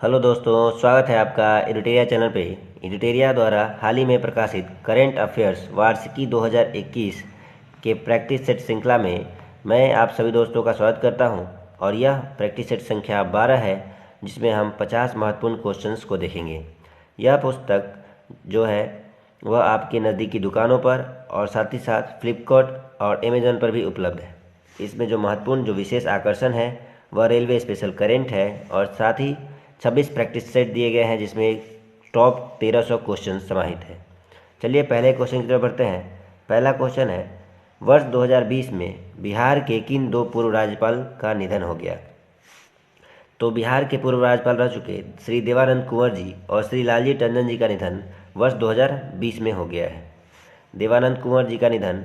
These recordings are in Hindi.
हेलो दोस्तों, स्वागत है आपका एडिटेरिया चैनल पे। एडिटेरिया द्वारा हाल ही में प्रकाशित करेंट अफेयर्स वार्षिकी 2021 के प्रैक्टिस सेट श्रृंखला में मैं आप सभी दोस्तों का स्वागत करता हूं। और यह प्रैक्टिस सेट संख्या 12 है, जिसमें हम 50 महत्वपूर्ण क्वेश्चंस को देखेंगे। यह पुस्तक जो है वह आपके नज़दीकी दुकानों पर और साथ ही साथ फ्लिपकार्ट और अमेज़न पर भी उपलब्ध है। इसमें जो महत्वपूर्ण जो विशेष आकर्षण है वह रेलवे स्पेशल करेंट है और साथ ही 26 प्रैक्टिस सेट दिए गए हैं, जिसमें टॉप 1300 क्वेश्चन समाहित है। चलिए पहले क्वेश्चन की तरफ बढ़ते हैं। पहला क्वेश्चन है, वर्ष 2020 में बिहार के किन दो पूर्व राज्यपाल का निधन हो गया? तो बिहार के पूर्व राज्यपाल रह चुके श्री देवानंद कुंवर जी और श्री लालजी टंडन जी का निधन वर्ष 2020 में हो गया है। देवानंद कुंवर जी का निधन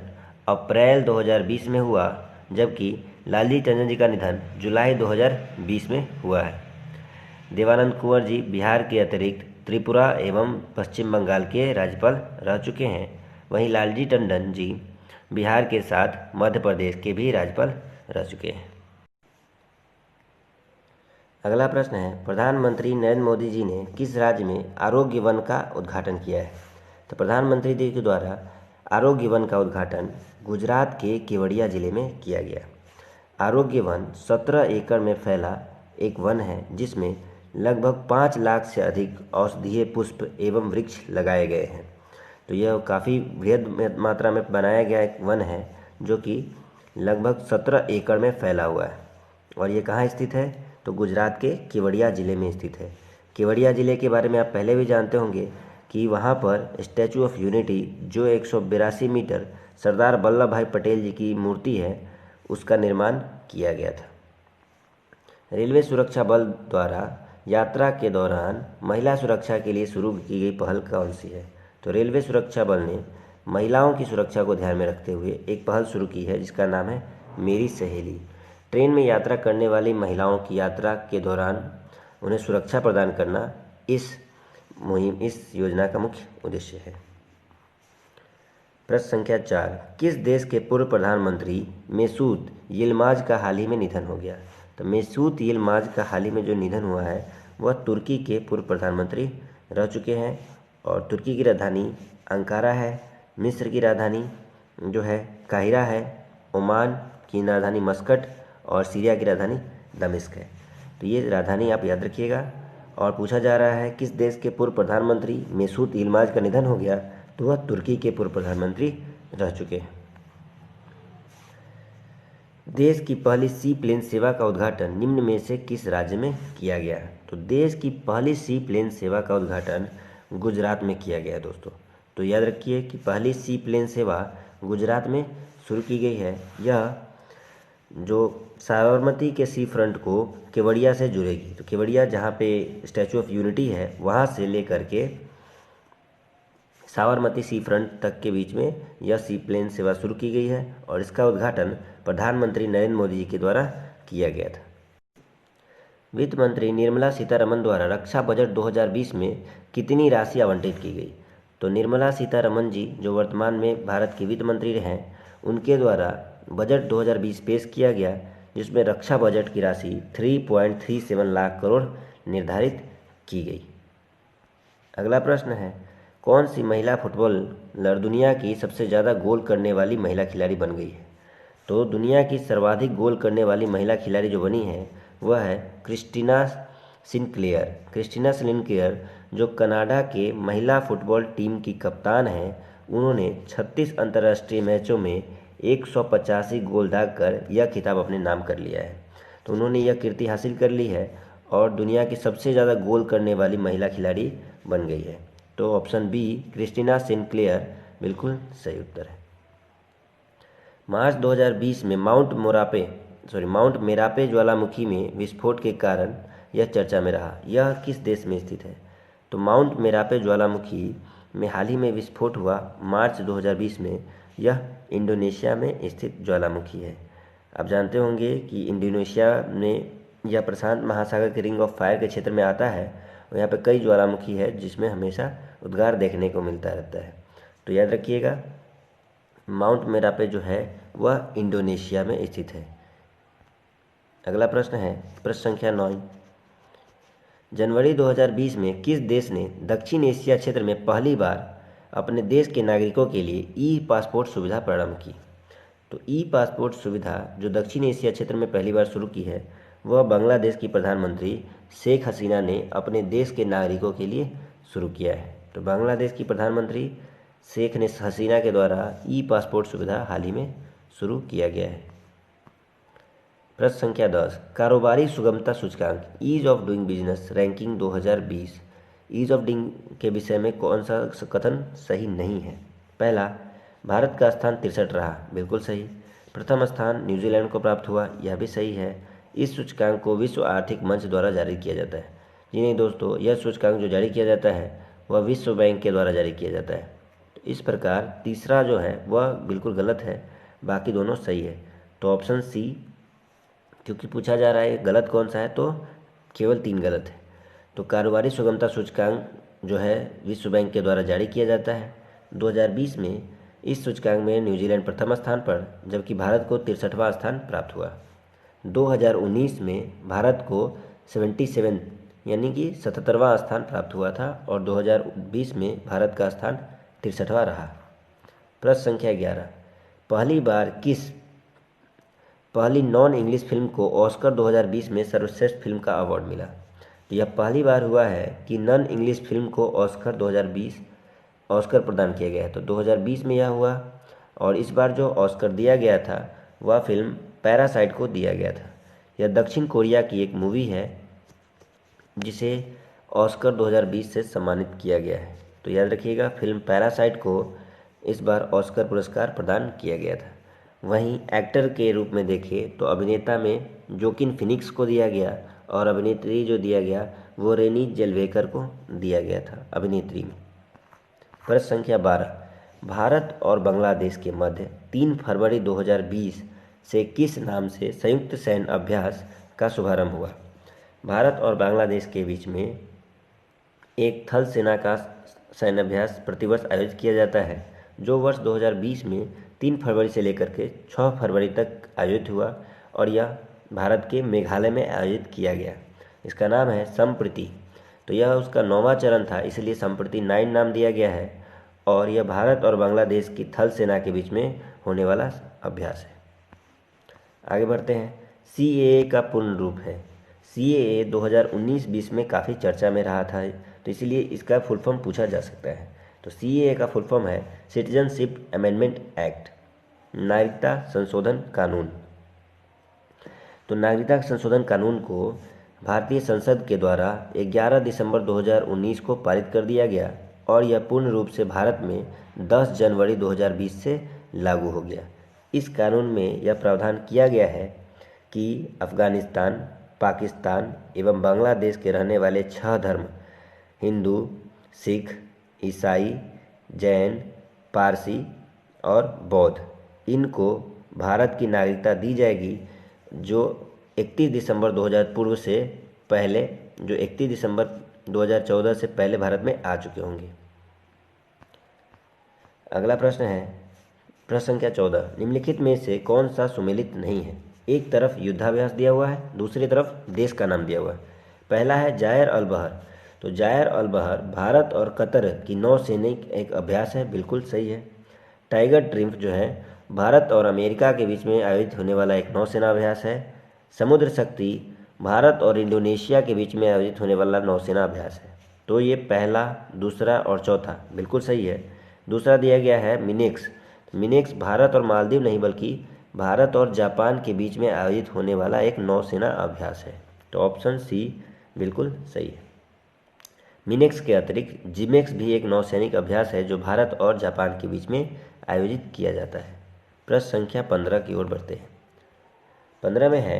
अप्रैल 2020 में हुआ, जबकि लालजी टंडन जी का निधन जुलाई 2020 में हुआ है। देवानंद कुंवर जी बिहार के अतिरिक्त त्रिपुरा एवं पश्चिम बंगाल के राज्यपाल रह चुके हैं। वहीं लालजी टंडन जी बिहार के साथ मध्य प्रदेश के भी राज्यपाल रह चुके हैं। अगला प्रश्न है, प्रधानमंत्री नरेंद्र मोदी जी ने किस राज्य में आरोग्य वन का उद्घाटन किया है? तो प्रधानमंत्री जी के द्वारा आरोग्य वन का उद्घाटन गुजरात के केवड़िया जिले में किया गया। आरोग्य वन 17 एकड़ में फैला एक वन है, जिसमें लगभग 5 लाख से अधिक औषधीय पुष्प एवं वृक्ष लगाए गए हैं। तो यह काफ़ी बृहद मात्रा में बनाया गया एक वन है, जो कि लगभग 17 एकड़ में फैला हुआ है। और ये कहाँ स्थित है? तो गुजरात के केवड़िया ज़िले में स्थित है। केवड़िया ज़िले के बारे में आप पहले भी जानते होंगे कि वहाँ पर स्टैचू ऑफ यूनिटी, जो 182 मीटर सरदार वल्लभ भाई पटेल जी की मूर्ति है, उसका निर्माण किया गया था। रेलवे सुरक्षा बल द्वारा यात्रा के दौरान महिला सुरक्षा के लिए शुरू की गई पहल कौन सी है? तो रेलवे सुरक्षा बल ने महिलाओं की सुरक्षा को ध्यान में रखते हुए एक पहल शुरू की है, जिसका नाम है मेरी सहेली। ट्रेन में यात्रा करने वाली महिलाओं की यात्रा के दौरान उन्हें सुरक्षा प्रदान करना इस योजना का मुख्य उद्देश्य है। प्रश्न संख्या 4, किस देश के पूर्व प्रधानमंत्री मेसूत यिल्माज का हाल ही में निधन हो गया? तो मेसूत यिल्माज का हाल ही में जो निधन हुआ है वह तुर्की के पूर्व प्रधानमंत्री रह चुके हैं। और तुर्की की राजधानी अंकारा है, मिस्र की राजधानी जो है काहिरा है, ओमान की राजधानी मस्कट और सीरिया की राजधानी दमिश्क है। तो ये राजधानी आप याद रखिएगा। और पूछा जा रहा है किस देश के पूर्व प्रधानमंत्री मेसूत यिल्माज का निधन हो गया? तो वह तुर्की के पूर्व प्रधानमंत्री रह चुके हैं। देश की पहली सी प्लेन सेवा का उद्घाटन निम्न में से किस राज्य में किया गया? तो देश की पहली सी प्लेन सेवा का उद्घाटन गुजरात में किया गया है दोस्तों। तो याद रखिए कि पहली सी प्लेन सेवा गुजरात में शुरू की गई है। यह जो साबरमती के सी फ्रंट को केवड़िया से जुड़ेगी। तो केवड़िया जहाँ पे स्टैचू ऑफ यूनिटी है, वहाँ से लेकर के साबरमती सी फ्रंट तक के बीच में यह सी प्लेन सेवा शुरू की गई है और इसका उद्घाटन प्रधानमंत्री नरेंद्र मोदी जी के द्वारा किया गया था। वित्त मंत्री निर्मला सीतारमण द्वारा रक्षा बजट 2020 में कितनी राशि आवंटित की गई? तो निर्मला सीतारमण जी जो वर्तमान में भारत की वित्त मंत्री हैं, उनके द्वारा बजट 2020 पेश किया गया, जिसमें रक्षा बजट की राशि 3.37 लाख करोड़ निर्धारित की गई। अगला प्रश्न है, कौन सी महिला फुटबॉलर दुनिया की सबसे ज़्यादा गोल करने वाली महिला खिलाड़ी बन गई है? तो दुनिया की सर्वाधिक गोल करने वाली महिला खिलाड़ी जो बनी है वह है क्रिस्टीना सिनक्लेयर। क्रिस्टीना सिनक्लेयर जो कनाडा के महिला फुटबॉल टीम की कप्तान हैं, उन्होंने 36 अंतर्राष्ट्रीय मैचों में 185 गोल दागकर यह खिताब अपने नाम कर लिया है। तो उन्होंने यह कीर्ति हासिल कर ली है और दुनिया की सबसे ज़्यादा गोल करने वाली महिला खिलाड़ी बन गई है। तो ऑप्शन बी क्रिस्टीना सिनक्लेयर बिल्कुल सही उत्तर है। मार्च 2020 में माउंट मेरापे ज्वालामुखी में विस्फोट के कारण यह चर्चा में रहा। यह किस देश में स्थित है? तो माउंट मेरापे ज्वालामुखी में हाल ही में विस्फोट हुआ मार्च 2020 में। यह इंडोनेशिया में स्थित ज्वालामुखी है। आप जानते होंगे कि इंडोनेशिया में यह प्रशांत महासागर के रिंग ऑफ फायर के क्षेत्र में आता है और यहाँ पे कई ज्वालामुखी है जिसमें हमेशा उद्गार देखने को मिलता रहता है। तो याद रखिएगा, माउंट मेरापे जो है वह इंडोनेशिया में स्थित है। अगला प्रश्न है प्रश्न संख्या 9, जनवरी 2020 में किस देश ने दक्षिण एशिया क्षेत्र में पहली बार अपने देश के नागरिकों के लिए ई पासपोर्ट सुविधा प्रारंभ की? तो ई पासपोर्ट सुविधा जो दक्षिण एशिया क्षेत्र में पहली बार शुरू की है वह बांग्लादेश की प्रधानमंत्री शेख हसीना ने अपने देश के नागरिकों के लिए शुरू किया है। तो बांग्लादेश की प्रधानमंत्री शेख हसीना के द्वारा ई पासपोर्ट सुविधा हाल ही में शुरू किया गया है। प्रश्न संख्या 10, कारोबारी सुगमता सूचकांक ease of doing business ranking 2020 ease of doing के विषय में कौन सा कथन सही नहीं है? पहला, भारत का स्थान 63 रहा, बिल्कुल सही। प्रथम स्थान न्यूजीलैंड को प्राप्त हुआ, यह भी सही है। इस सूचकांक को विश्व आर्थिक मंच द्वारा जारी किया जाता है। जी नहीं दोस्तों, यह सूचकांक जो जारी किया जाता है वह विश्व बैंक के द्वारा जारी किया जाता है। तो इस प्रकार तीसरा जो है वह बिल्कुल गलत है, बाकी दोनों सही है। तो ऑप्शन सी, क्योंकि पूछा जा रहा है गलत कौन सा है, तो केवल 3 गलत है। तो कारोबारी सुगमता सूचकांक जो है विश्व बैंक के द्वारा जारी किया जाता है। 2020 में इस सूचकांक में न्यूजीलैंड प्रथम स्थान पर, जबकि भारत को 63वां स्थान प्राप्त हुआ। 2019 में भारत को 77 यानी कि 77वां स्थान प्राप्त हुआ था और 2020 में भारत का स्थान 63वां रहा। प्रश्न संख्या 11, पहली बार किस पहली नॉन इंग्लिश फिल्म को ऑस्कर 2020 में सर्वश्रेष्ठ फिल्म का अवार्ड मिला? तो यह पहली बार हुआ है कि नॉन इंग्लिश फिल्म को ऑस्कर 2020 ऑस्कर प्रदान किया गया है। तो 2020 में यह हुआ और इस बार जो ऑस्कर दिया गया था वह फिल्म पैरासाइट को दिया गया था। यह दक्षिण कोरिया की एक मूवी है जिसे ऑस्कर 2020 से सम्मानित किया गया है। तो याद रखिएगा, फिल्म पैरासाइट को इस बार ऑस्कर पुरस्कार प्रदान किया गया था। वहीं एक्टर के रूप में देखें तो अभिनेता में जोकिन फिनिक्स को दिया गया और अभिनेत्री जो दिया गया वो रेनी जेल्वेकर को दिया गया था अभिनेत्री में। प्रश्न संख्या 12, भारत और बांग्लादेश के मध्य 3 फरवरी 2020 से किस नाम से संयुक्त सैन्य अभ्यास का शुभारंभ हुआ? भारत और बांग्लादेश के बीच में एक थल सेना का सैन्य अभ्यास प्रतिवर्ष आयोजित किया जाता है जो वर्ष 2020 में 3 फरवरी से लेकर के 6 फरवरी तक आयोजित हुआ और यह भारत के मेघालय में आयोजित किया गया। इसका नाम है संप्रति। तो यह उसका 9वां चरण था, इसलिए संप्रति 9 नाम दिया गया है और यह भारत और बांग्लादेश की थल सेना के बीच में होने वाला अभ्यास है। आगे बढ़ते हैं। CAA का पूर्ण रूप है। CAA 2019-20 में काफ़ी चर्चा में रहा था, तो इसीलिए इसका फुल फॉर्म पूछा जा सकता है। तो CAA का फुल फॉर्म है सिटीजनशिप अमेंडमेंट एक्ट, नागरिकता संशोधन कानून। तो नागरिकता संशोधन कानून को भारतीय संसद के द्वारा 11 दिसंबर 2019 को पारित कर दिया गया और यह पूर्ण रूप से भारत में 10 जनवरी 2020 से लागू हो गया। इस कानून में यह प्रावधान किया गया है कि अफगानिस्तान, पाकिस्तान एवं बांग्लादेश के रहने वाले 6 धर्म हिंदू, सिख, ईसाई, जैन, पारसी और बौद्ध, इनको भारत की नागरिकता दी जाएगी जो 31 दिसंबर 2000 पूर्व से पहले, जो 31 दिसंबर 2014 से पहले भारत में आ चुके होंगे। अगला प्रश्न है प्रश्न संख्या 14, निम्नलिखित में से कौन सा सुमेलित नहीं है? एक तरफ युद्धाभ्यास दिया हुआ है, दूसरी तरफ देश का नाम दिया हुआ है। पहला है जायर अल बहर। तो जायर अल बहर भारत और कतर की नौसैनिक एक अभ्यास है, बिल्कुल सही है। टाइगर ट्रिम्फ जो है भारत और अमेरिका के बीच में आयोजित होने वाला एक नौसेना अभ्यास है। समुद्र शक्ति भारत और इंडोनेशिया के बीच में आयोजित होने वाला नौसेना अभ्यास है। तो ये पहला, दूसरा और चौथा बिल्कुल सही है। दूसरा दिया गया है मिनेक्स। मिनेक्स भारत और मालदीव नहीं बल्कि भारत और जापान के बीच में आयोजित होने वाला एक नौसेना अभ्यास है। तो ऑप्शन सी बिल्कुल सही है। मिनेक्स के अतिरिक्त जिमेक्स भी एक नौसैनिक अभ्यास है जो भारत और जापान के बीच में आयोजित किया जाता है। प्रश्न संख्या 15 की ओर बढ़ते हैं। 15 में है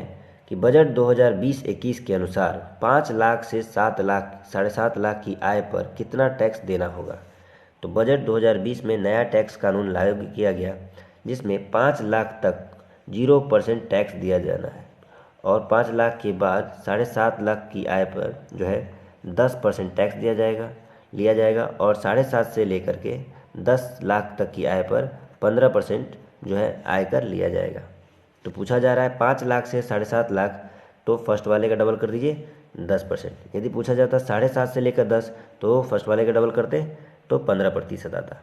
कि बजट 2020-21 के अनुसार 5 लाख से 7 लाख 7.5 लाख की आय पर कितना टैक्स देना होगा? तो बजट 2020 में नया टैक्स कानून लागू किया गया जिसमें 5 लाख तक 0% टैक्स दिया जाना है और 5 लाख के बाद 7.5 लाख की आय पर जो है 10% टैक्स लिया जाएगा और 7.5 से लेकर के 10 लाख तक की आय पर 15% जो है आयकर लिया जाएगा। तो पूछा जा रहा है 5 लाख से 7.5 लाख, तो फर्स्ट वाले का डबल कर दीजिए 10%। यदि पूछा जाता 7.5 से लेकर 10 तो फर्स्ट वाले का डबल करते तो 15% आता।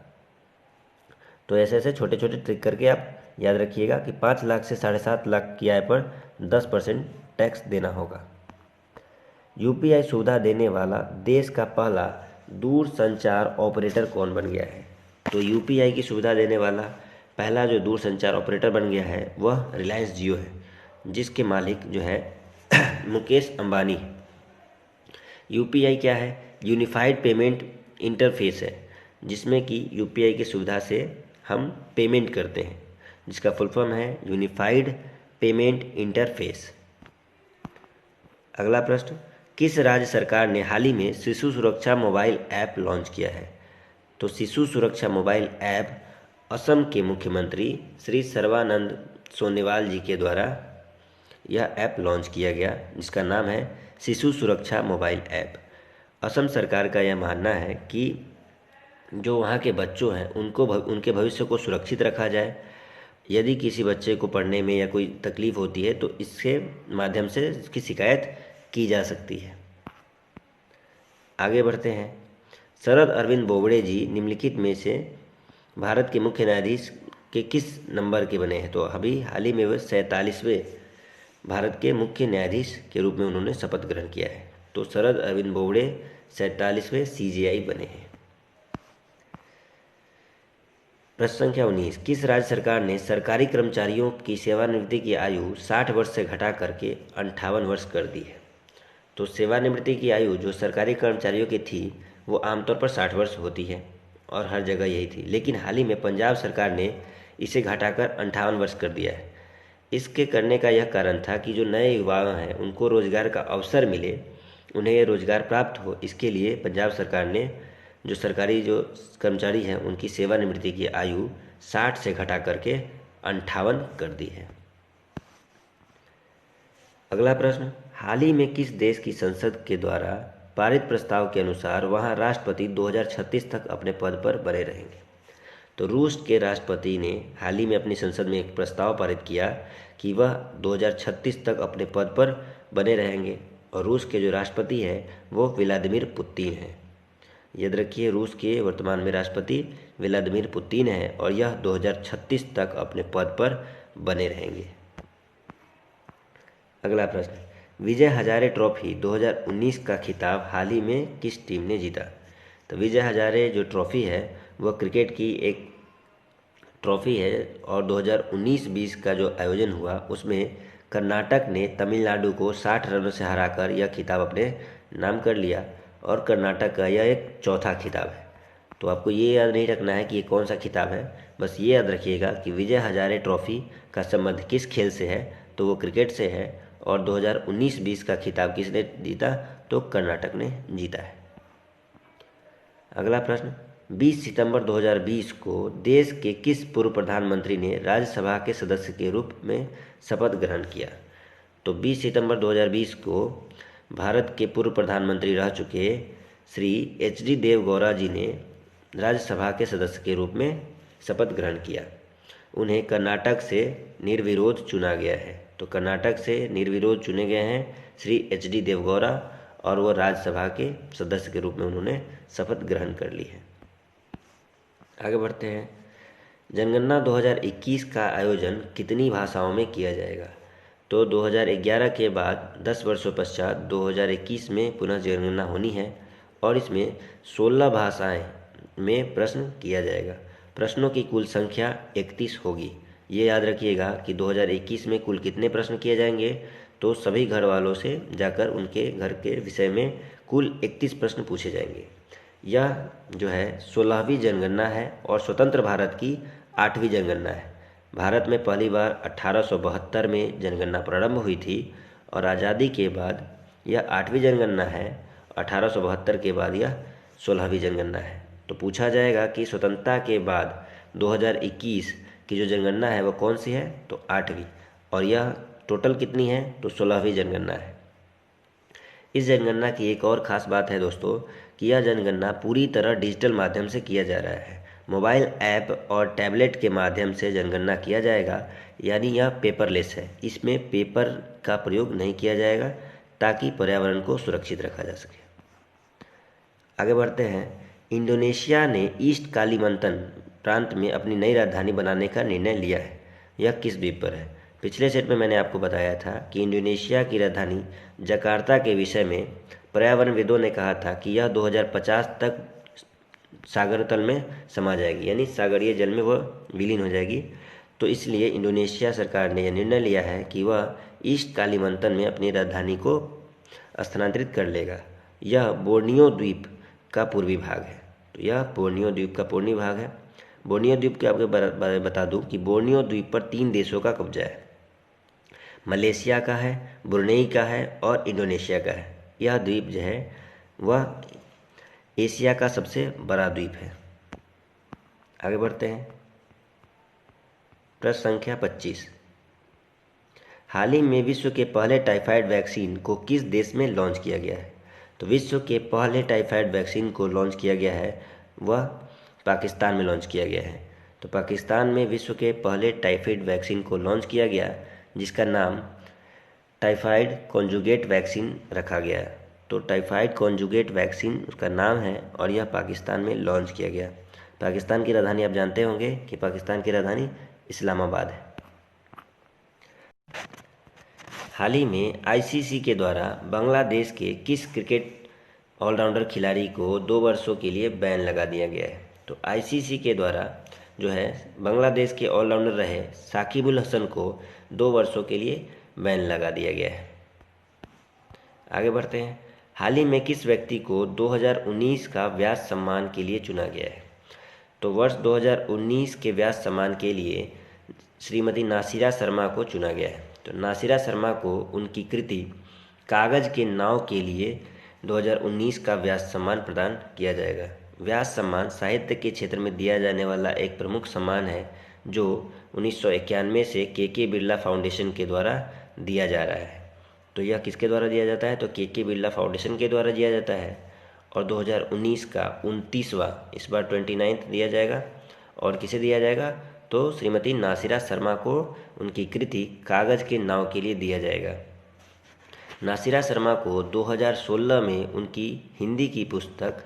तो ऐसे ऐसे छोटे छोटे ट्रिक करके आप याद रखिएगा कि 5 लाख से 7.5 लाख की आय पर 10% टैक्स देना होगा। यूपीआई सुविधा देने वाला देश का पहला दूरसंचार ऑपरेटर कौन बन गया है? तो यूपीआई की सुविधा देने वाला पहला जो दूरसंचार ऑपरेटर बन गया है वह रिलायंस जियो है, जिसके मालिक जो है मुकेश अंबानी। यूपीआई क्या है? यूनिफाइड पेमेंट इंटरफेस है, जिसमें कि यूपीआई की सुविधा से हम पेमेंट करते हैं, जिसका फुल फॉर्म है यूनिफाइड पेमेंट इंटरफेस। अगला प्रश्न, किस राज्य सरकार ने हाल ही में शिशु सुरक्षा मोबाइल ऐप लॉन्च किया है? तो शिशु सुरक्षा मोबाइल ऐप असम के मुख्यमंत्री श्री सर्बानंद सोनोवाल जी के द्वारा यह ऐप लॉन्च किया गया, जिसका नाम है शिशु सुरक्षा मोबाइल ऐप। असम सरकार का यह मानना है कि जो वहाँ के बच्चों हैं उनके भविष्य को सुरक्षित रखा जाए। यदि किसी बच्चे को पढ़ने में या कोई तकलीफ होती है तो इसके माध्यम से इसकी शिकायत की जा सकती है। आगे बढ़ते हैं। शरद अरविंद बोबड़े जी निम्नलिखित में से भारत के मुख्य न्यायाधीश के किस नंबर के बने हैं? तो अभी हाल ही में वह 47वें भारत के मुख्य न्यायाधीश के रूप में उन्होंने शपथ ग्रहण किया है। तो शरद अरविंद बोबड़े 47वें सीजेआई बने हैं। प्रश्न संख्या 19, किस राज्य सरकार ने सरकारी कर्मचारियों की सेवानिवृत्ति की आयु 60 वर्ष से घटा करके 58 वर्ष कर दी है? तो सेवानिवृत्ति की आयु जो सरकारी कर्मचारियों की थी वो आमतौर पर 60 वर्ष होती है और हर जगह यही थी, लेकिन हाल ही में पंजाब सरकार ने इसे घटाकर 58 वर्ष कर दिया है। इसके करने का यह कारण था कि जो नए युवा हैं उनको रोजगार का अवसर मिले, उन्हें रोजगार प्राप्त हो। इसके लिए पंजाब सरकार ने जो सरकारी जो कर्मचारी हैं उनकी सेवानिवृत्ति की आयु 60 से घटा करके 58 कर दी है। अगला प्रश्न, हाल ही में किस देश की संसद के द्वारा पारित प्रस्ताव के अनुसार वहां राष्ट्रपति 2036 तक अपने पद पर बने रहेंगे? तो रूस के राष्ट्रपति ने हाल ही में अपनी संसद में एक प्रस्ताव पारित किया कि वह 2036 तक अपने पद पर बने रहेंगे, और रूस के जो राष्ट्रपति हैं वो व्लादिमीर पुतिन हैं। याद रखिए, रूस के वर्तमान में राष्ट्रपति व्लादिमीर पुतिन हैं और यह 2036 तक अपने पद पर बने रहेंगे। अगला प्रश्न, विजय हजारे ट्रॉफी 2019 का खिताब हाल ही में किस टीम ने जीता? तो विजय हजारे जो ट्रॉफी है वह क्रिकेट की एक ट्रॉफी है और 2019-20 का जो आयोजन हुआ उसमें कर्नाटक ने तमिलनाडु को 60 रनों से हराकर यह खिताब अपने नाम कर लिया, और कर्नाटक का यह एक चौथा खिताब है। तो आपको ये याद नहीं रखना है कि ये कौन सा खिताब है, बस ये याद रखिएगा कि विजय हजारे ट्रॉफी का संबंध किस खेल से है, तो वो क्रिकेट से है, और 2019-20 का खिताब किसने जीता? तो कर्नाटक ने जीता है। अगला प्रश्न, 20 सितंबर 2020 को देश के किस पूर्व प्रधानमंत्री ने राज्यसभा के सदस्य के रूप में शपथ ग्रहण किया? तो 20 सितंबर 2020 को भारत के पूर्व प्रधानमंत्री रह चुके श्री HD देवगौड़ा जी ने राज्यसभा के सदस्य के रूप में शपथ ग्रहण किया। उन्हें कर्नाटक से निर्विरोध चुना गया है। तो कर्नाटक से निर्विरोध चुने गए हैं श्री HD देवगौड़ा, और वो राज्यसभा के सदस्य के रूप में उन्होंने शपथ ग्रहण कर ली है। आगे बढ़ते हैं। जनगणना 2021 का आयोजन कितनी भाषाओं में किया जाएगा? तो 2011 के बाद 10 वर्षों पश्चात 2021 में पुनः जनगणना होनी है, और इसमें 16 भाषाएं में प्रश्न किया जाएगा। प्रश्नों की कुल संख्या 31 होगी। ये याद रखिएगा कि 2021 में कुल कितने प्रश्न किए जाएंगे? तो सभी घर वालों से जाकर उनके घर के विषय में कुल 31 प्रश्न पूछे जाएंगे। यह जो है 16वीं जनगणना है और स्वतंत्र भारत की 8वीं जनगणना है। भारत में पहली बार 1872 में जनगणना प्रारंभ हुई थी, और आज़ादी के बाद यह 8वीं जनगणना है। 1872 के बाद यह 16वीं जनगणना है। तो पूछा जाएगा कि स्वतंत्रता के बाद 2021 की जो जनगणना है वो कौन सी है? तो 8वीं, और यह टोटल कितनी है? तो 16वीं जनगणना है। इस जनगणना की एक और ख़ास बात है दोस्तों कि यह जनगणना पूरी तरह डिजिटल माध्यम से किया जा रहा है। मोबाइल ऐप और टैबलेट के माध्यम से जनगणना किया जाएगा, यानी यह पेपरलेस है। इसमें पेपर का प्रयोग नहीं किया जाएगा, ताकि पर्यावरण को सुरक्षित रखा जा सके। आगे बढ़ते हैं। इंडोनेशिया ने ईस्ट कालीमंतन प्रांत में अपनी नई राजधानी बनाने का निर्णय लिया है। यह किस द्वीप पर है? पिछले सेट में मैंने आपको बताया था कि इंडोनेशिया की राजधानी जकार्ता के विषय में पर्यावरणविदों ने कहा था कि यह 2050 तक सागर तल में समा जाएगी, यानी सागरीय जल में वह विलीन हो जाएगी। तो इसलिए इंडोनेशिया सरकार ने यह निर्णय लिया है कि वह ईस्ट कालीमंतन में अपनी राजधानी को स्थानांतरित कर लेगा। यह बोर्नियो द्वीप का पूर्वी भाग है। तो यह बोर्नियो द्वीप का पूर्वी भाग है। बोर्नियो द्वीप के आपको बारे बता दूं कि बोर्नियो द्वीप पर 3 देशों का कब्जा है। मलेशिया का है, ब्रुनेई का है और इंडोनेशिया का है। यह द्वीप जो है वह एशिया का सबसे बड़ा द्वीप है। आगे बढ़ते हैं। प्रश्न संख्या 25। हाल ही में विश्व के पहले टाइफाइड वैक्सीन को किस देश में लॉन्च किया गया है? तो विश्व के पहले टाइफाइड वैक्सीन को लॉन्च किया गया है, वह पाकिस्तान में लॉन्च किया गया है। तो पाकिस्तान में विश्व के पहले टाइफाइड वैक्सीन को लॉन्च किया गया, जिसका नाम टाइफाइड कॉन्जुगेट वैक्सीन रखा गया। तो टाइफाइड कॉन्जुगेट वैक्सीन उसका नाम है और यह पाकिस्तान में लॉन्च किया गया। पाकिस्तान की राजधानी आप जानते होंगे कि पाकिस्तान की राजधानी इस्लामाबाद है। हाल ही में आईसीसी के द्वारा बांग्लादेश के किस क्रिकेट ऑलराउंडर खिलाड़ी को 2 वर्षों के लिए बैन लगा दिया गया है? तो आईसीसी के द्वारा जो है बांग्लादेश के ऑलराउंडर रहे साकिबुल हसन को 2 वर्षों के लिए बैन लगा दिया गया है। आगे बढ़ते हैं। हाल ही में किस व्यक्ति को 2019 का व्यास सम्मान के लिए चुना गया है? तो वर्ष 2019 के व्यास सम्मान के लिए श्रीमती नासिरा शर्मा को चुना गया है। तो नासिरा शर्मा को उनकी कृति कागज के नाव के लिए 2019 का व्यास सम्मान प्रदान किया जाएगा। व्यास सम्मान साहित्य के क्षेत्र में दिया जाने वाला एक प्रमुख सम्मान है जो 1991 से के बिरला फाउंडेशन के द्वारा दिया जा रहा है। तो यह किसके द्वारा दिया जाता है? तो के बिरला फाउंडेशन के द्वारा दिया जाता है और 2019 का 29वां, इस बार 29th दिया जाएगा। और किसे दिया जाएगा? तो श्रीमती नासिरा शर्मा को उनकी कृति कागज के नाव के लिए दिया जाएगा। नासिरा शर्मा को 2016 में उनकी हिंदी की पुस्तक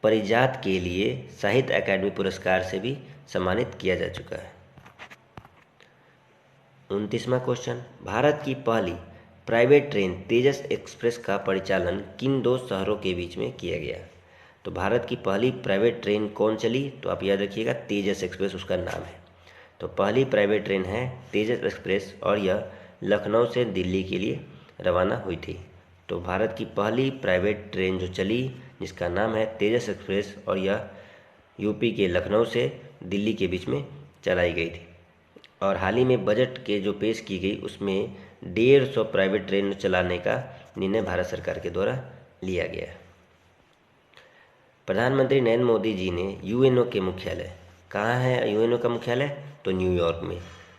परिजात के लिए साहित्य अकादमी पुरस्कार से भी सम्मानित किया जा चुका है। 29वां क्वेश्चन। भारत की पहली प्राइवेट ट्रेन तेजस एक्सप्रेस का परिचालन किन 2 शहरों के बीच में किया गया? तो भारत की पहली प्राइवेट ट्रेन कौन चली? तो आप याद रखिएगा, तेजस एक्सप्रेस उसका नाम है। तो पहली प्राइवेट ट्रेन है तेजस एक्सप्रेस और यह लखनऊ से दिल्ली के लिए रवाना हुई थी। तो भारत की पहली प्राइवेट ट्रेन जो चली जिसका नाम है तेजस एक्सप्रेस और यह यूपी के लखनऊ से दिल्ली के बीच में चलाई गई थी। और हाल ही में बजट के जो पेश की गई उसमें 150 प्राइवेट ट्रेन चलाने का निर्णय भारत सरकार के द्वारा लिया गया। प्रधानमंत्री नरेंद्र मोदी जी ने यूएनओ के मुख्यालय, कहाँ है यूएनओ का मुख्यालय? तो न्यूयॉर्क में।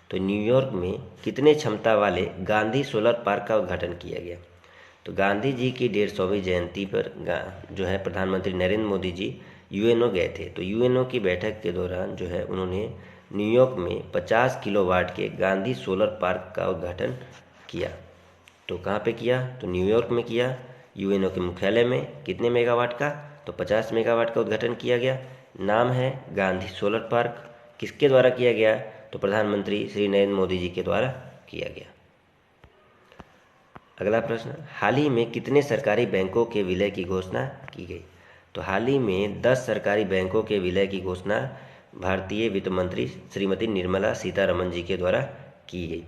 तो न्यूयॉर्क में कितने क्षमता वाले गांधी सोलर पार्क का उद्घाटन किया गया? तो गांधी जी की 150वीं जयंती पर जो है प्रधानमंत्री नरेंद्र मोदी जी यूएनओ गए थे। तो यूएनओ की बैठक के दौरान जो है उन्होंने न्यूयॉर्क में 50 किलोवाट के गांधी सोलर पार्क का उद्घाटन किया। तो कहाँ पे किया? तो न्यूयॉर्क में किया, यूएनओ के मुख्यालय में। कितने मेगावाट का? तो 50 मेगावाट का उद्घाटन किया गया। नाम है गांधी सोलर पार्क। किसके द्वारा किया गया? तो प्रधानमंत्री श्री नरेंद्र मोदी जी के द्वारा किया गया। अगला प्रश्न। हाल ही में कितने सरकारी बैंकों के विलय की घोषणा की गई? तो हाल ही में 10 सरकारी बैंकों के विलय की घोषणा भारतीय वित्त मंत्री श्रीमती निर्मला सीतारमण जी के द्वारा की गई।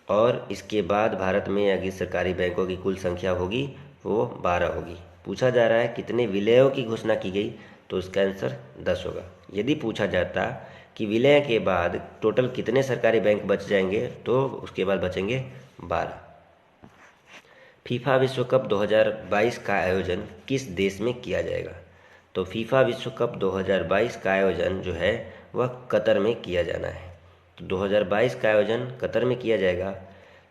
और इसके बाद भारत में अगर सरकारी बैंकों की कुल संख्या होगी वो 12 होगी। पूछा जा रहा है कितने विलयों की घोषणा की गई? तो इसका आंसर 10 होगा। यदि पूछा जाता कि विलय के बाद टोटल कितने सरकारी बैंक बच जाएंगे तो उसके बाद बचेंगे 12। फीफा विश्व कप 2022 का आयोजन किस देश में किया जाएगा? तो फीफा विश्व कप 2022 का आयोजन जो है वह कतर में किया जाना है। तो 2022 का आयोजन कतर में किया जाएगा।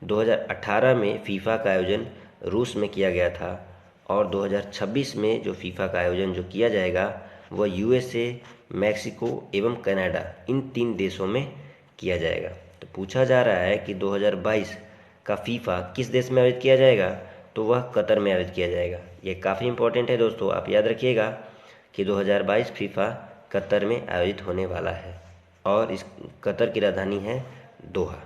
2018 में फीफा का आयोजन रूस में किया गया था और 2026 में जो फीफा का आयोजन जो किया जाएगा वह यूएसए, मैक्सिको एवं कनाडा, इन 3 देशों में किया जाएगा। तो पूछा जा रहा है कि 2022 का फीफा किस देश में आयोजित किया जाएगा? तो वह कतर में आयोजित किया जाएगा। ये काफ़ी इंपॉर्टेंट है दोस्तों, आप याद रखिएगा कि 2022 फीफा कतर में आयोजित होने वाला है और इस कतर की राजधानी है दोहा।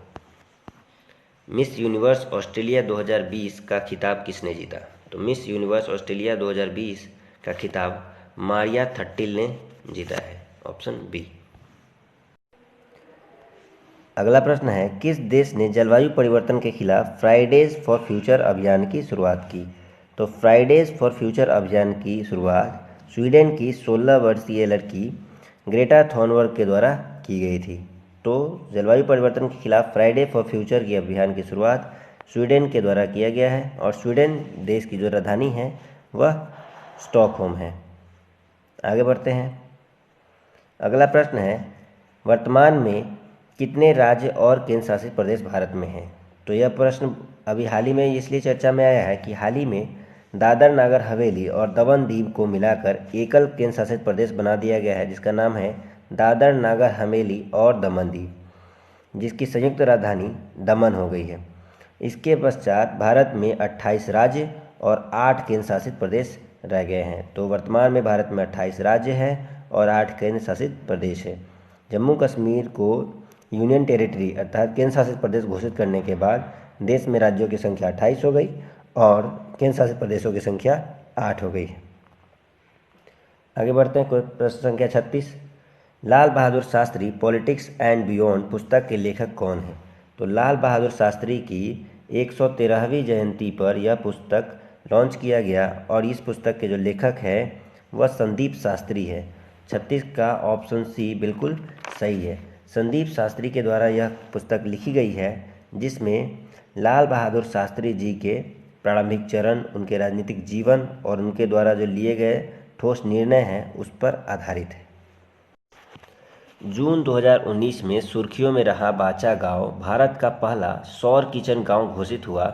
मिस यूनिवर्स ऑस्ट्रेलिया 2020 का खिताब किसने जीता? तो मिस यूनिवर्स ऑस्ट्रेलिया 2020 का खिताब मारिया थट्टिल ने जीता है, ऑप्शन बी। अगला प्रश्न है, किस देश ने जलवायु परिवर्तन के खिलाफ फ्राइडेज फॉर फ्यूचर अभियान की शुरुआत की? तो फ्राइडेज फॉर फ्यूचर अभियान की शुरुआत स्वीडन की 16 वर्षीय लड़की ग्रेटा थॉनबर्ग के द्वारा की गई थी। तो जलवायु परिवर्तन के खिलाफ फ्राइडे फॉर फ्यूचर के अभियान की शुरुआत स्वीडन के द्वारा किया गया है और स्वीडन देश की जो राजधानी है वह स्टॉकहोम है। आगे बढ़ते हैं। अगला प्रश्न है, वर्तमान में कितने राज्य और केंद्र शासित प्रदेश भारत में हैं? तो यह प्रश्न अभी हाल ही में इसलिए चर्चा में आया है कि हाल ही में दादर नागर हवेली और दमन दीव को मिलाकर एकल केंद्र शासित प्रदेश बना दिया गया है, जिसका नाम है दादर नागर हवेली और दमन दीव, जिसकी संयुक्त राजधानी दमन हो गई है। इसके पश्चात भारत में 28 राज्य और 8 केंद्र शासित प्रदेश रह गए हैं। तो वर्तमान में भारत में 28 राज्य हैं और 8 केंद्र शासित प्रदेश है। जम्मू कश्मीर को यूनियन टेरिटरी अर्थात केंद्र शासित प्रदेश घोषित करने के बाद देश में राज्यों की संख्या 28 हो गई और केंद्र शासित प्रदेशों की संख्या 8 हो गई। आगे बढ़ते हैं। प्रश्न संख्या 36, Lal Bahadur Shastri politics and beyond पुस्तक के लेखक कौन हैं? तो लाल बहादुर शास्त्री की 113वीं जयंती पर यह पुस्तक लॉन्च किया गया और इस पुस्तक के जो लेखक है वह संदीप शास्त्री है। 36 का ऑप्शन सी बिल्कुल सही है। संदीप शास्त्री के द्वारा यह पुस्तक लिखी गई है, जिसमें लाल बहादुर शास्त्री जी के प्रारंभिक चरण, उनके राजनीतिक जीवन और उनके द्वारा जो लिए गए ठोस निर्णय हैं उस पर आधारित है। जून 2019 में सुर्खियों में रहा बाचा गांव भारत का पहला सौर किचन गांव घोषित हुआ।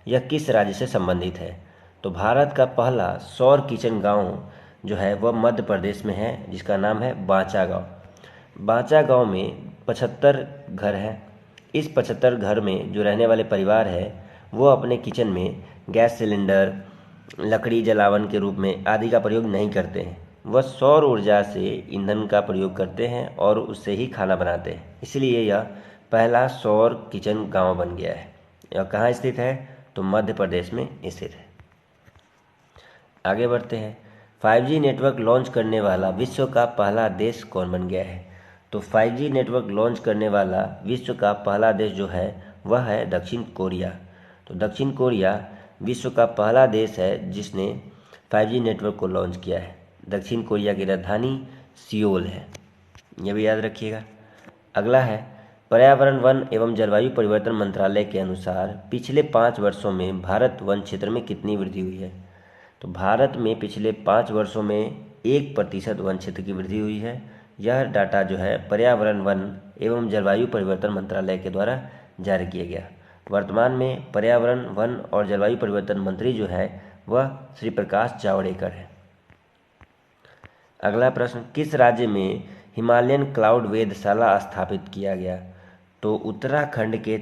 यह किस राज्य से संबंधित है? तो भारत का पहला सौर किचन गांव जो है वह मध्य प्रदेश में है, जिसका नाम है बाचा गांव। बाचा गांव में 75 घर हैं। इस 75 घर में जो रहने वाले परिवार है वो अपने किचन में गैस सिलेंडर, लकड़ी जलावन के रूप में आदि का प्रयोग नहीं करते हैं। वह सौर ऊर्जा से ईंधन का प्रयोग करते हैं और उससे ही खाना बनाते हैं। इसलिए यह पहला सौर किचन गांव बन गया है। यह कहाँ स्थित है? तो मध्य प्रदेश में स्थित है। आगे बढ़ते हैं। 5G नेटवर्क लॉन्च करने वाला विश्व का पहला देश कौन बन गया है? तो 5G नेटवर्क लॉन्च करने वाला विश्व का पहला देश जो है वह है दक्षिण कोरिया। तो दक्षिण कोरिया विश्व का पहला देश है जिसने 5G नेटवर्क को लॉन्च किया है। दक्षिण कोरिया की राजधानी सियोल है, यह भी याद रखिएगा। अगला है, पर्यावरण, वन एवं जलवायु परिवर्तन मंत्रालय के अनुसार पिछले 5 वर्षों में भारत वन क्षेत्र में कितनी वृद्धि हुई है? तो भारत में पिछले 5 वर्षों में 1% वन क्षेत्र की वृद्धि हुई है। यह डाटा जो है पर्यावरण, वन एवं जलवायु परिवर्तन मंत्रालय के द्वारा जारी किया गया। वर्तमान में पर्यावरण, वन और जलवायु परिवर्तन मंत्री जो है वह श्री प्रकाश जावड़ेकर है। अगला प्रश्न, किस राज्य में हिमालयन क्लाउड वेधशाला स्थापित किया गया? तो उत्तराखंड के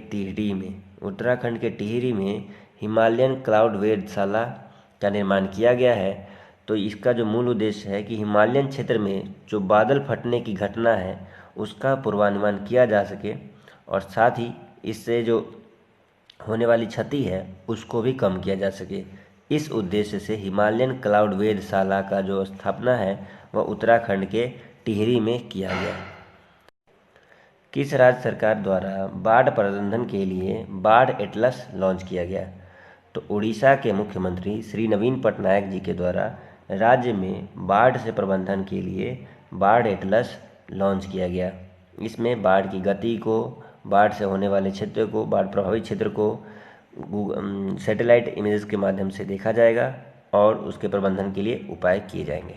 टिहरी में हिमालयन क्लाउड वेधशाला का निर्माण किया गया है। तो इसका जो मूल उद्देश्य है कि हिमालयन क्षेत्र में जो बादल फटने की घटना है उसका पूर्वानुमान किया जा सके और साथ ही इससे जो होने वाली क्षति है उसको भी कम किया जा सके। इस उद्देश्य से हिमालयन क्लाउड वेधशाला का जो स्थापना है वह उत्तराखंड के टिहरी में किया गया। किस राज्य सरकार द्वारा बाढ़ प्रबंधन के लिए बाढ़ एटलस लॉन्च किया गया? तो उड़ीसा के मुख्यमंत्री श्री नवीन पटनायक जी के द्वारा राज्य में बाढ़ से प्रबंधन के लिए बाढ़ एटलस लॉन्च किया गया। इसमें बाढ़ की गति को, बाढ़ से होने वाले क्षेत्र को, बाढ़ प्रभावित क्षेत्र को सैटेलाइट इमेजेस के माध्यम से देखा जाएगा और उसके प्रबंधन के लिए उपाय किए जाएंगे।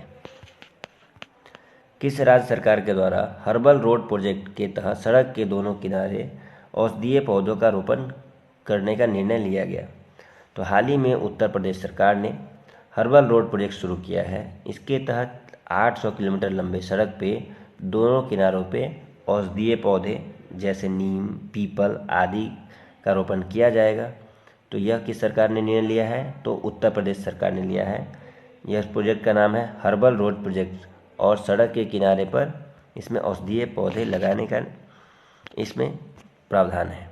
किस राज्य सरकार के द्वारा हर्बल रोड प्रोजेक्ट के तहत सड़क के दोनों किनारे औषधीय पौधों का रोपण करने का निर्णय लिया गया? तो हाल ही में उत्तर प्रदेश सरकार ने हर्बल रोड प्रोजेक्ट शुरू किया है। इसके तहत 800 किलोमीटर लंबे सड़क पे दोनों किनारों पे औषधीय पौधे जैसे नीम, पीपल आदि का रोपण किया जाएगा। तो यह किस सरकार ने निर्णय लिया है? तो उत्तर प्रदेश सरकार ने लिया है। यह प्रोजेक्ट का नाम है हर्बल रोड प्रोजेक्ट और सड़क के किनारे पर इसमें औषधीय पौधे लगाने का इसमें प्रावधान है।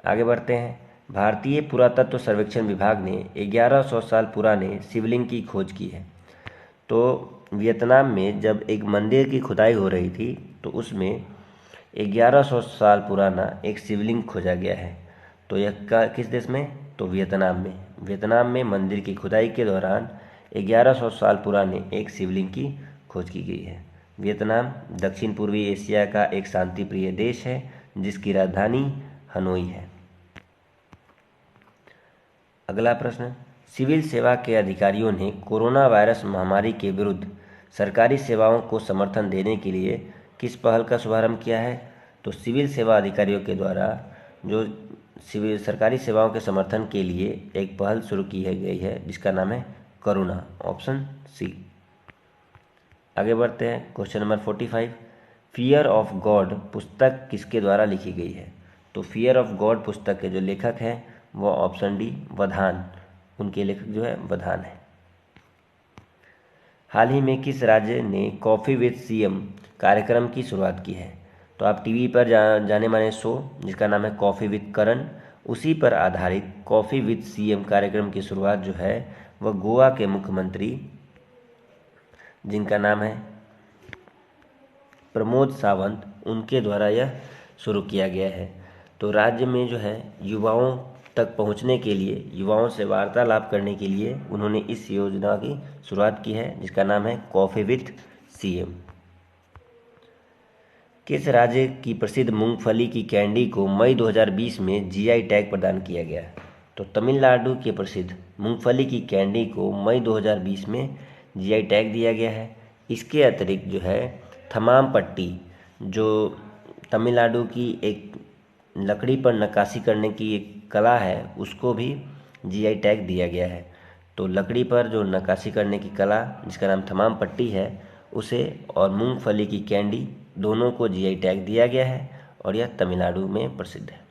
आगे बढ़ते हैं। भारतीय पुरातत्व सर्वेक्षण विभाग ने 1100 साल पुराने शिवलिंग की खोज की है। तो वियतनाम में जब एक मंदिर की खुदाई हो रही थी तो उसमें 1100 साल पुराना एक शिवलिंग खोजा गया है। तो यह किस देश में? तो वियतनाम में। वियतनाम में मंदिर की खुदाई के दौरान 1100 साल पुराने एक शिवलिंग की खोज की गई है। वियतनाम दक्षिण पूर्वी एशिया का एक शांतिप्रिय देश है जिसकी राजधानी हनोई है। अगला प्रश्न, सिविल सेवा के अधिकारियों ने कोरोना वायरस महामारी के विरुद्ध सरकारी सेवाओं को समर्थन देने के लिए किस पहल का शुभारंभ किया है? तो सिविल सेवा अधिकारियों के द्वारा जो सरकारी सेवाओं के समर्थन के लिए एक पहल शुरू की गई है जिसका नाम है करुणा, ऑप्शन सी। आगे बढ़ते हैं। Question number 45, fear of God पुस्तक किसके द्वारा लिखी गई है? तो फियर ऑफ गॉड पुस्तक के जो लेखक हैं वो ऑप्शन डी वधान, उनके लेखक जो है वधान है। हाल ही में किस राज्य ने कॉफ़ी विद सीएम कार्यक्रम की शुरुआत की है? तो आप टीवी पर जाने माने शो जिसका नाम है कॉफ़ी विद करण, उसी पर आधारित कॉफ़ी विद सीएम कार्यक्रम की शुरुआत जो है वह गोवा के मुख्यमंत्री जिनका नाम है प्रमोद सावंत, उनके द्वारा यह शुरू किया गया है। तो राज्य में जो है युवाओं तक पहुंचने के लिए, युवाओं से वार्तालाप करने के लिए उन्होंने इस योजना की शुरुआत की है जिसका नाम है कॉफ़ी विद सीएम। किस राज्य की प्रसिद्ध मूंगफली की कैंडी को मई 2020 में जीआई टैग प्रदान किया गया? तो तमिलनाडु के प्रसिद्ध मूंगफली की कैंडी को मई 2020 में जीआई टैग दिया गया है। इसके अतिरिक्त जो है थमाम पट्टी, जो तमिलनाडु की एक लकड़ी पर नक्काशी करने की एक कला है, उसको भी जीआई टैग दिया गया है। तो लकड़ी पर जो नक्काशी करने की कला जिसका नाम थमाम पट्टी है उसे और मूंगफली की कैंडी दोनों को जीआई टैग दिया गया है और यह तमिलनाडु में प्रसिद्ध है।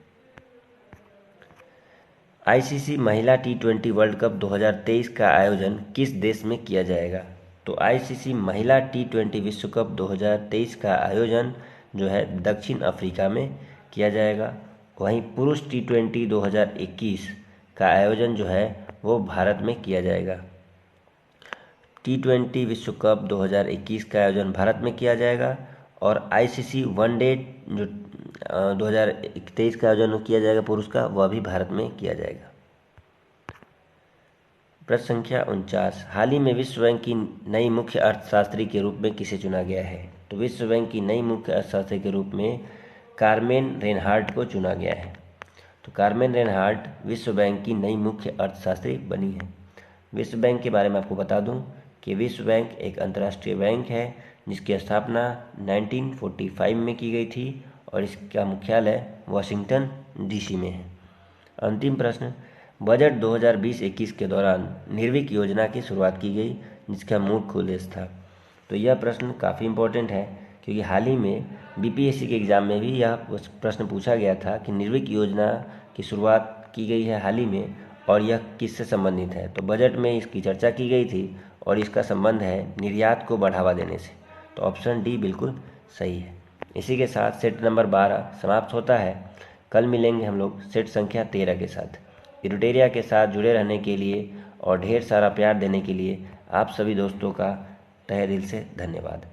आईसीसी महिला T20 वर्ल्ड कप 2023 का आयोजन किस देश में किया जाएगा? तो आईसीसी महिला T20 विश्व कप 2023 का आयोजन जो है दक्षिण अफ्रीका में किया जाएगा। वहीं पुरुष T20 2021 का आयोजन जो है वो भारत में किया जाएगा। T20 विश्व कप 2021 का आयोजन भारत में किया जाएगा और आईसीसी वनडे जो 2023 का आयोजन किया जाएगा पुरुष का, वह भी भारत में किया जाएगा। प्रश्न संख्या 49, हाल ही में विश्व बैंक की नई मुख्य अर्थशास्त्री के रूप में किसे चुना गया है? तो विश्व बैंक की नई मुख्य अर्थशास्त्री के रूप में कार्मेन रेनहार्ट को चुना गया है। तो कार्मेन रेनहार्ट विश्व बैंक की नई मुख्य अर्थशास्त्री बनी है। विश्व बैंक के बारे में आपको बता दूं कि विश्व बैंक एक अंतर्राष्ट्रीय बैंक है जिसकी स्थापना 1945 में की गई थी और इसका मुख्यालय वाशिंगटन डीसी में है। अंतिम प्रश्न, बजट 2020-21 के दौरान निर्विक योजना की शुरुआत की गई जिसका मुख्य उद्देश्य था। तो यह प्रश्न काफ़ी इम्पोर्टेंट है क्योंकि हाल ही में बीपीएससी के एग्ज़ाम में भी यह प्रश्न पूछा गया था कि निर्विक योजना की शुरुआत की गई है हाल ही में और यह किससे संबंधित है। तो बजट में इसकी चर्चा की गई थी और इसका संबंध है निर्यात को बढ़ावा देने से। तो ऑप्शन डी बिल्कुल सही है। इसी के साथ सेट नंबर 12 समाप्त होता है। कल मिलेंगे हम लोग सेट संख्या 13 के साथ। इरुटेरिया के साथ जुड़े रहने के लिए और ढेर सारा प्यार देने के लिए आप सभी दोस्तों का तहे दिल से धन्यवाद।